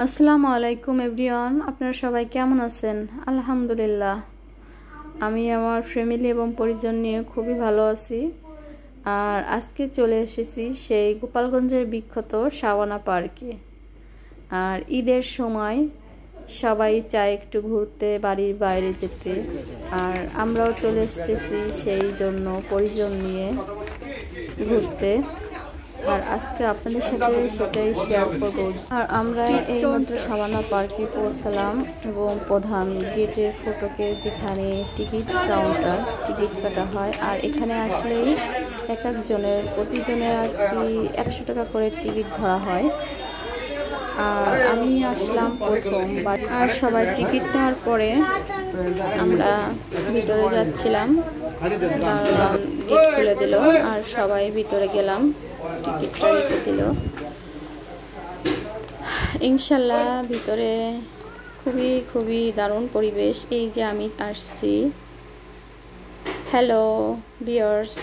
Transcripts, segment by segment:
আসসালামু আলাইকুম এভরিওয়ান, আপনারা সবাই কেমন আছেন? আলহামদুলিল্লাহ, আমি আমার ফ্যামিলি এবং পরিজন নিয়ে খুবই ভালো আছি। আর আজকে চলে এসেছি সেই গোপালগঞ্জের বিখ্যাত শাবানা পার্কে। আর ঈদের সময় সবাই চায় একটু ঘুরতে, বাড়ির বাইরে যেতে। আর আমরাও চলে এসেছি সেই জন্য পরিজন নিয়ে ঘুরতে। আর আজকে আপনাদের সাথে সেটাই শেয়ার করব। আর আমরা এই মাত্র শাবানা পার্কে পৌঁছালাম এবং প্রধান গেটের ফটকে যেখানে টিকিট কাউন্টার, টিকিট কাটা হয়। আর এখানে আসলেই এক একজনের প্রতিজনের আর কি 100 টাকা করে টিকিট ধরা হয়। আর আমি আসলাম প্রথম। আর সবাই টিকিট নেওয়ার পরে আমরা ভিতরে যাচ্ছিলাম, গেট খুলে দিল আর সবাই ভিতরে গেলাম, টিকিটটা রেখে দিল। ইনশাল্লাহ ভিতরে খুবই খুবই দারুণ পরিবেশ। এই যে আমি আসছি। হ্যালো ভিউয়ার্স,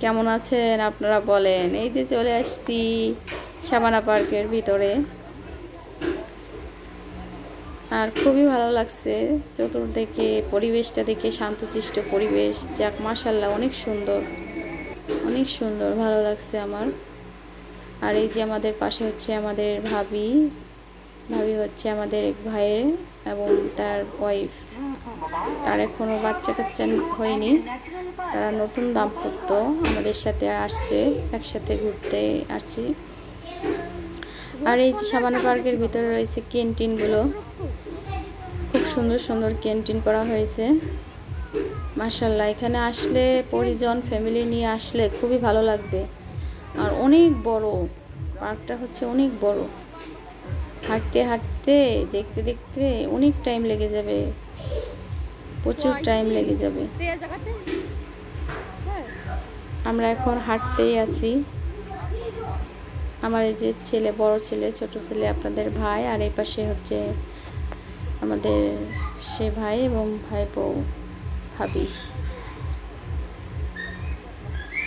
কেমন আছেন আপনারা বলেন? এই যে চলে আসছি শাবানা পার্কের ভিতরে। আর খুবই ভালো লাগছে চতুর্দিকে পরিবেশটা দেখে, শান্তশিষ্ট পরিবেশ। যাক মাশাআল্লাহ, অনেক সুন্দর, অনেক সুন্দর, ভালো লাগছে আমার। আর এই যে আমাদের পাশে হচ্ছে আমাদের ভাবি হচ্ছে আমাদের এক ভাইয়ের এবং তার ওয়াইফ। তার এখনো বাচ্চা কাচ্চা হয়নি, তারা নতুন দাম্পত্য আমাদের সাথে আসছে, একসাথে ঘুরতে আসছি। আর এই যে শাবানা পার্কের ভিতরে রয়েছে ক্যান্টিনগুলো, খুব সুন্দর সুন্দর ক্যান্টিন করা হয়েছে মাশাআল্লাহ। এখানে আসলে পরিজন ফ্যামিলি নিয়ে আসলে খুবই ভালো লাগবে। আর অনেক বড় পার্কটা, হচ্ছে অনেক বড়। হাঁটতে হাঁটতে দেখতে দেখতে অনেক টাইম লেগে যাবে, প্রচুর টাইম লেগে যাবে। আমরা এখন হাঁটতেই আছি। আমার এই যে ছেলে, বড় ছেলে, ছোট ছেলে, আপনাদের ভাই, আর এই পাশে হচ্ছে আমাদের সে ভাই এবং ভাই বউ, ভাবি।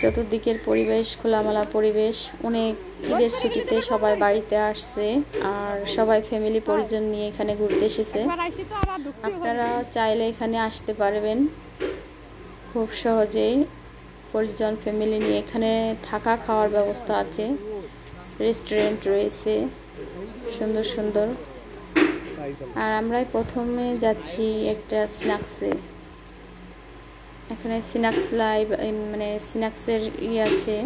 চতুর্দিকের পরিবেশ খোলামেলা পরিবেশ। অনেক ঈদের ছুটিতে সবাই বাড়িতে আসছে আর সবাই ফ্যামিলি পরিজন নিয়ে এখানে ঘুরতে এসেছে। আপনারা চাইলে এখানে আসতে পারবেন খুব সহজেই, পরিজন ফ্যামিলি নিয়ে। এখানে থাকা খাওয়ার ব্যবস্থা আছে, রেস্টুরেন্ট রয়েছে সুন্দর সুন্দর। আর আমরাই প্রথমে যাচ্ছি একটা স্ন্যাক্সে। এখানে স্ন্যাক্স লাইভ, মানে স্ন্যাক্সের আছে।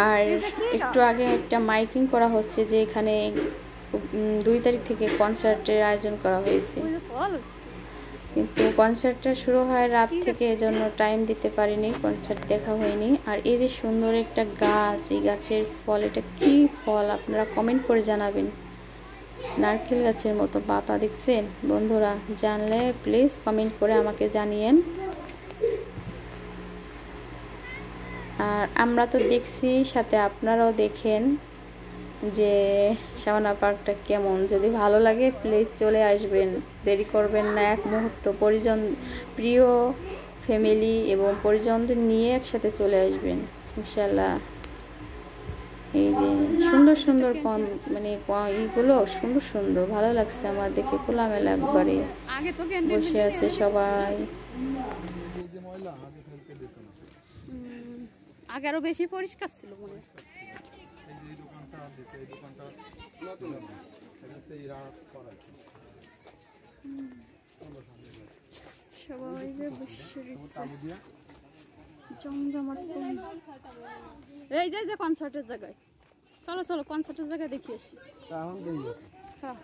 আর একটু আগে একটা মাইকিং করা হচ্ছে যে এখানে 2 তারিখ থেকে কনসার্টের আয়োজন করা হয়েছে, কিন্তু কনসার্টটা শুরু হয় রাত থেকে, এজন্য টাইম দিতে পারিনি, কনসার্ট দেখা হয়নি। আর এই যে সুন্দর একটা গাছ, এই গাছের ফল, এটা কি ফল আপনারা কমেন্ট করে জানাবেন। নারকেল গাছের মতো পাতা, দেখছেন বন্ধুরা? জানলে প্লিজ কমেন্ট করে আমাকে জানিয়েন। আর আমরা তো দেখছি, সাথে আপনারাও দেখেন যে শাবানা পার্কটা কেমন। যদি ভালো লাগে প্লিজ চলে আসবেন, দেরি করবেন না এক মুহূর্ত। পরিজন, প্রিয় ফ্যামিলি এবং পরিজনদের নিয়ে একসাথে চলে আসবেন ইনশাল্লাহ। এই যে সুন্দর সুন্দর মানে এইগুলো সুন্দর সুন্দর, ভালো লাগছে আমার দেখে। খোলামেলা একবারে বসে আছে সবাই। আগে আরো বেশি পরিষ্কার ছিল মনে হয়। সবাই বসে জমজমাট। এই যে কনসার্টের জায়গায়, চলো চলো কনসার্টের জায়গায় দেখি আসি। হ্যাঁ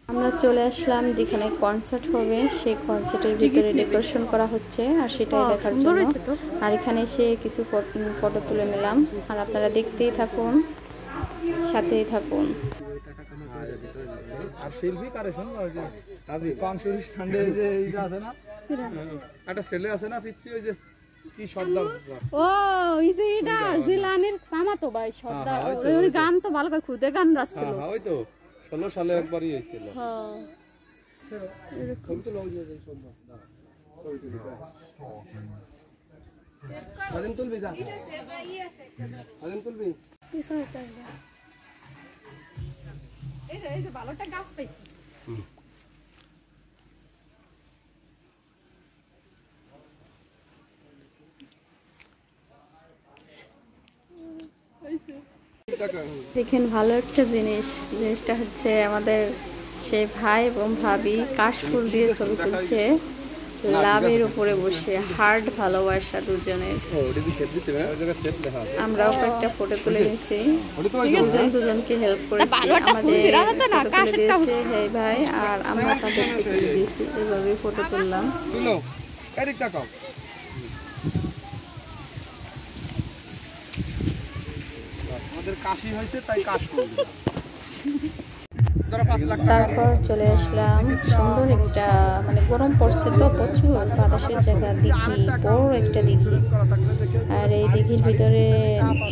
আমরা চলে আসলাম যেখানে কনসার্ট হবে, সেই কনসার্টের ভিতরে ডেকোরেশন করা হচ্ছে আর সেটাই দেখার জন্য। আর এখানে এসে কিছু ফটো তুলে নিলাম। আর আপনারা দেখতেই থাকুন, সাথেই থাকুন। আর শিল্পী কারেকশন তাজি পাংশুরি স্ট্যান্ডে যে এইটা আছে না, একটা ছেলে আছে না পিচ্ছি ওই যে কি সর্দার ও ওই যে এটা জিলানির মামাতো ভাই সর্দার ওই গান তো ভালো করে খুদে গান রাখছিল হ্যাঁ ওই তো 16 সালে একবারই হয়েছিল হ্যাঁ এরকম তো লও যে সর্দার সাদিন তুলবি যা সাদিন তুলবি পিছনে চাইলে এই যে ভালোটা গাছ পাইছি দেখেন ভালো একটা জিনিসটা হচ্ছে আমাদের সেই ভাই এবং ভাবি কাশফুল দিয়ে ছবি তুলছে লাভের উপরে বসে হার্ড ভালোবাসা দুজনের। আমরাও একটা ফটো তুলে নিয়েছি, দুজনকে হেল্প করেছি, আমাদের দিয়েছে এই ভাই আর আমরা তাদেরকে তুলে দিয়েছি, এভাবে ফটো তুললাম। তারপর চলে আসলাম সুন্দর একটা মানে গরম পড়ছে তো প্রচুর বাতাসের জায়গা দিঘি, বড় একটা দিঘি, আর এই দিঘির ভিতরে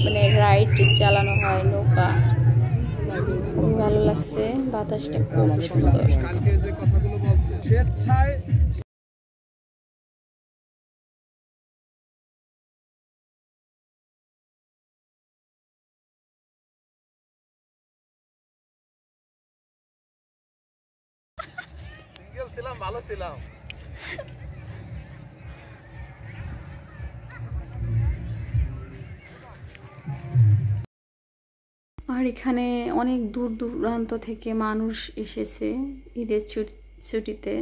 মানে রাইড চালানো হয় নৌকা, খুবই ভালো লাগছে, বাতাসটা খুব সুন্দর। কালকে যে কথাগুলো বলছে স্বেচ্ছায় ছিলাম, ভালো ছিলাম। আর এখানে অনেক দূর দূরান্ত থেকে মানুষ এসেছে ঈদের ছুটিতে,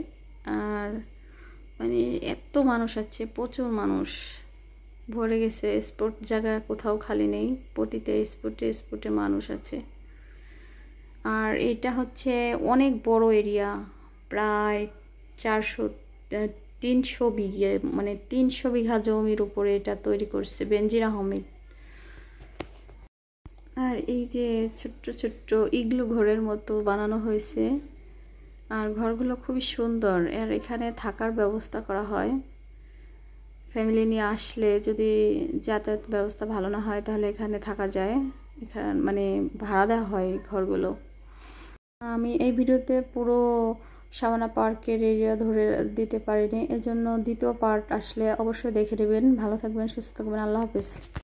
আর মানে এত মানুষ আছে, প্রচুর মানুষ ভরে গেছে, স্পট জায়গা কোথাও খালি নেই, প্রতিটা স্পটে মানুষ আছে। আর এটা হচ্ছে অনেক বড় এরিয়া, প্রায় 300 বিঘে মানে 300 বিঘা জমির উপরে এটা তৈরি করছে বেনজির আহমেদ। আর এই যে ছোট্ট ছোট্ট ইগলু ঘরের মতো বানানো হয়েছে, আর ঘরগুলো খুবই সুন্দর, আর এখানে থাকার ব্যবস্থা করা হয়। ফ্যামিলি নিয়ে আসলে যদি যাতায়াত ব্যবস্থা ভালো না হয় তাহলে এখানে থাকা যায়, এখানে মানে ভাড়া দেওয়া হয় ঘরগুলো। আমি এই ভিডিওতে পুরো শাবানা পার্কের এরিয়া ধরে দিতে পারিনি, এজন্য দ্বিতীয় পার্ট আসলে অবশ্যই দেখে নেবেন। ভালো থাকবেন, সুস্থ থাকবেন, আল্লাহ হাফেজ।